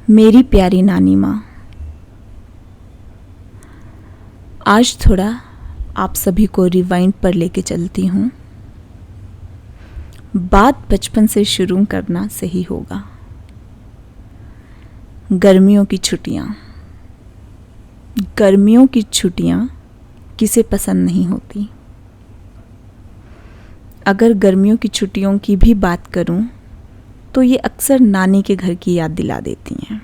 मेरी प्यारी नानी माँ, आज थोड़ा आप सभी को रिवाइंड पर लेके चलती हूँ। बात बचपन से शुरू करना सही होगा। गर्मियों की छुट्टियाँ किसे पसंद नहीं होती। अगर गर्मियों की छुट्टियों की भी बात करूं तो ये अक्सर नानी के घर की याद दिला देती हैं।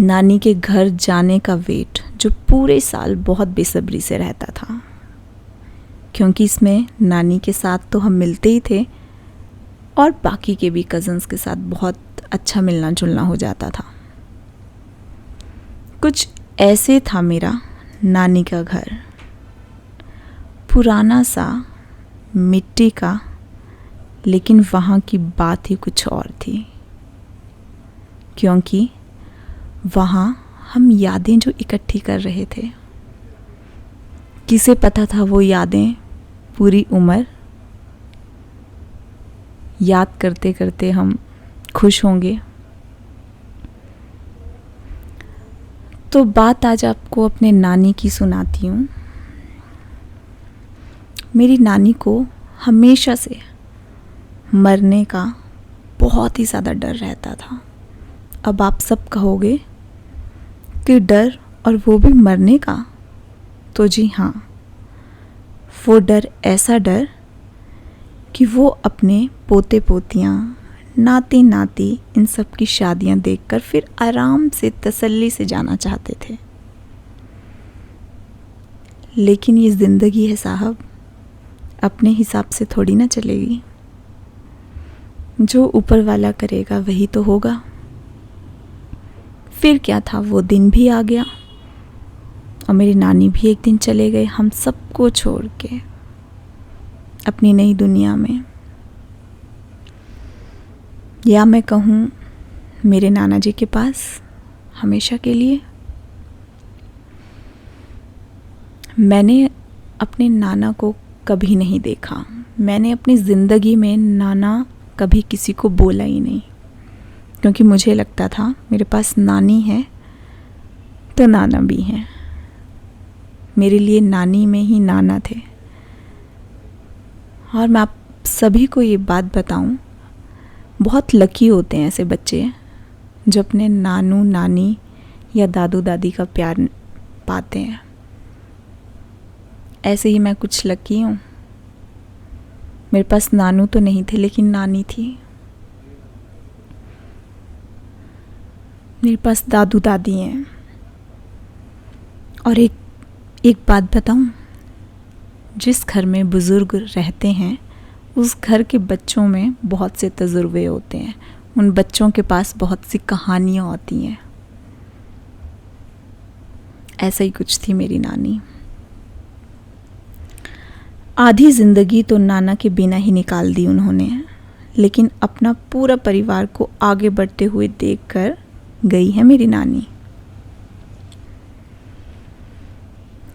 नानी के घर जाने का वेट जो पूरे साल बहुत बेसब्री से रहता था, क्योंकि इसमें नानी के साथ तो हम मिलते ही थे और बाकी के भी कज़न्स के साथ बहुत अच्छा मिलना जुलना हो जाता था। कुछ ऐसे था मेरा नानी का घर, पुराना सा, मिट्टी का, लेकिन वहाँ की बात ही कुछ और थी, क्योंकि वहाँ हम यादें जो इकट्ठी कर रहे थे, किसे पता था वो यादें पूरी उम्र याद करते करते हम खुश होंगे। तो बात आज आपको अपने नानी की सुनाती हूँ। मेरी नानी को हमेशा से मरने का बहुत ही ज़्यादा डर रहता था। अब आप सब कहोगे कि डर, और वो भी मरने का? तो जी हाँ, वो डर ऐसा डर कि वो अपने पोते पोतियाँ, नाती नाती, इन सब की शादियाँ देखकर फिर आराम से तसल्ली से जाना चाहते थे। लेकिन ये ज़िंदगी है साहब, अपने हिसाब से थोड़ी ना चलेगी। जो ऊपर वाला करेगा वही तो होगा। फिर क्या था, वो दिन भी आ गया और मेरी नानी भी एक दिन चले गए हम सबको छोड़ के अपनी नई दुनिया में, या मैं कहूँ मेरे नाना जी के पास हमेशा के लिए। मैंने अपने नाना को कभी नहीं देखा। मैंने अपनी ज़िंदगी में नाना कभी किसी को बोला ही नहीं, क्योंकि मुझे लगता था मेरे पास नानी है तो नाना भी हैं। मेरे लिए नानी में ही नाना थे। और मैं आप सभी को ये बात बताऊं, बहुत लकी होते हैं ऐसे बच्चे जो अपने नानू नानी या दादू दादी का प्यार पाते हैं। ऐसे ही मैं कुछ लकी हूँ। मेरे पास नानू तो नहीं थे, लेकिन नानी थी। मेरे पास दादू दादी हैं। और एक बात बताऊं, जिस घर में बुज़ुर्ग रहते हैं उस घर के बच्चों में बहुत से तजुर्बे होते हैं। उन बच्चों के पास बहुत सी कहानियाँ होती हैं। ऐसा ही कुछ थी मेरी नानी। आधी ज़िंदगी तो नाना के बिना ही निकाल दी उन्होंने, लेकिन अपना पूरा परिवार को आगे बढ़ते हुए देखकर गई है मेरी नानी।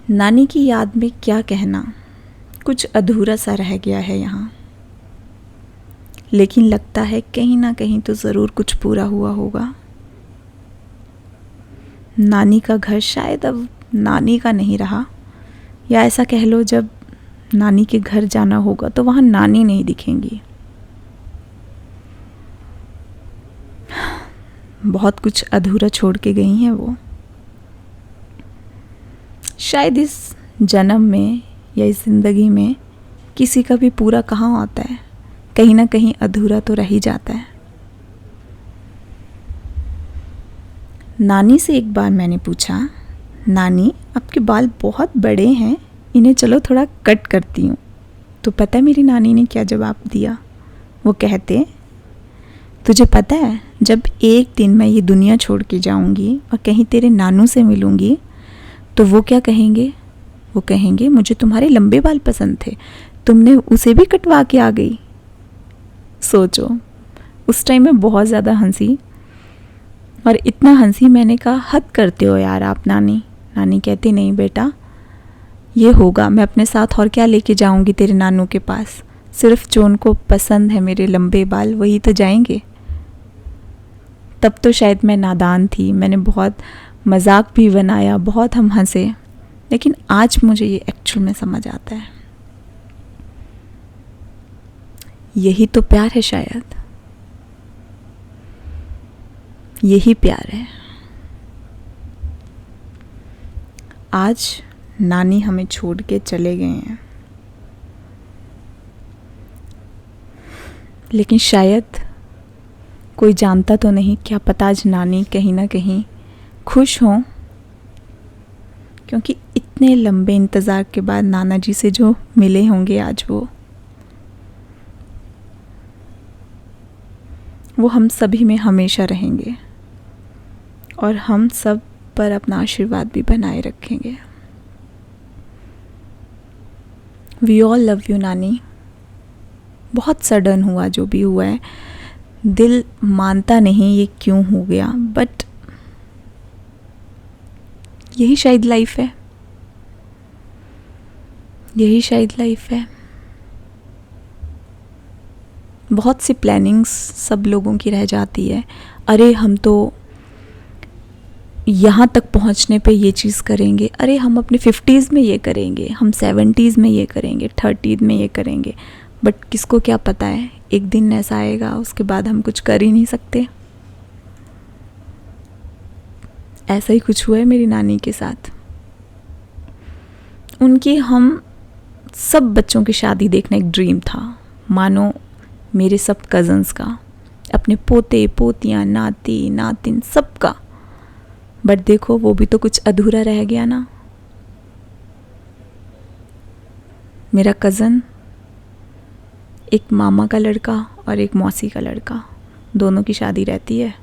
नानी की याद में क्या कहना, कुछ अधूरा सा रह गया है यहाँ, लेकिन लगता है कहीं ना कहीं तो ज़रूर कुछ पूरा हुआ होगा। नानी का घर शायद अब नानी का नहीं रहा, या ऐसा कह लो जब नानी के घर जाना होगा तो वहाँ नानी नहीं दिखेंगी। बहुत कुछ अधूरा छोड़ के गई हैं वो। शायद इस जन्म में या इस ज़िंदगी में किसी का भी पूरा कहाँ होता है, कहीं ना कहीं अधूरा तो रह ही जाता है। नानी से एक बार मैंने पूछा, नानी आपके बाल बहुत बड़े हैं, इन्हें चलो थोड़ा कट करती हूँ। तो पता है मेरी नानी ने क्या जवाब दिया? वो कहते, तुझे पता है जब एक दिन मैं ये दुनिया छोड़ के जाऊंगी और कहीं तेरे नानू से मिलूंगी तो वो क्या कहेंगे? वो कहेंगे मुझे तुम्हारे लंबे बाल पसंद थे, तुमने उसे भी कटवा के आ गई। सोचो, उस टाइम में बहुत ज़्यादा हंसी, और इतना हंसी मैंने कहा हद करते हो यार आप नानी। नानी कहती, नहीं बेटा, ये होगा, मैं अपने साथ और क्या लेके जाऊंगी तेरे नानू के पास, सिर्फ जो उनको पसंद है मेरे लंबे बाल वही तो जाएंगे। तब तो शायद मैं नादान थी, मैंने बहुत मजाक भी बनाया, बहुत हम हंसे, लेकिन आज मुझे ये एक्चुअल में समझ आता है। यही तो प्यार है, शायद यही प्यार है। आज नानी हमें छोड़ के चले गए हैं, लेकिन शायद कोई जानता तो नहीं, क्या पता आज नानी कहीं ना कहीं खुश हों, क्योंकि इतने लंबे इंतज़ार के बाद नाना जी से जो मिले होंगे आज वो हम सभी में हमेशा रहेंगे और हम सब पर अपना आशीर्वाद भी बनाए रखेंगे। वी ऑल लव यू नानी। बहुत सडन हुआ जो भी हुआ है, दिल मानता नहीं ये क्यों हो गया, बट यही शायद लाइफ है, यही शायद लाइफ है। बहुत सी प्लानिंग्स सब लोगों की रह जाती है, अरे हम तो यहाँ तक पहुँचने पे ये चीज़ करेंगे, अरे हम अपने 50s में ये करेंगे, हम 70s में ये करेंगे, 30s में ये करेंगे, बट किसको क्या पता है एक दिन ऐसा आएगा उसके बाद हम कुछ कर ही नहीं सकते। ऐसा ही कुछ हुआ है मेरी नानी के साथ। उनकी हम सब बच्चों की शादी देखना एक ड्रीम था, मानो मेरे सब कज़न्स का, अपने पोते पोतियाँ, नाती नातिन सबका, बट देखो वो भी तो कुछ अधूरा रह गया ना। मेरा कज़न, एक मामा का लड़का और एक मौसी का लड़का, दोनों की शादी रहती है,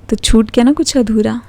तो छूट गया ना कुछ अधूरा।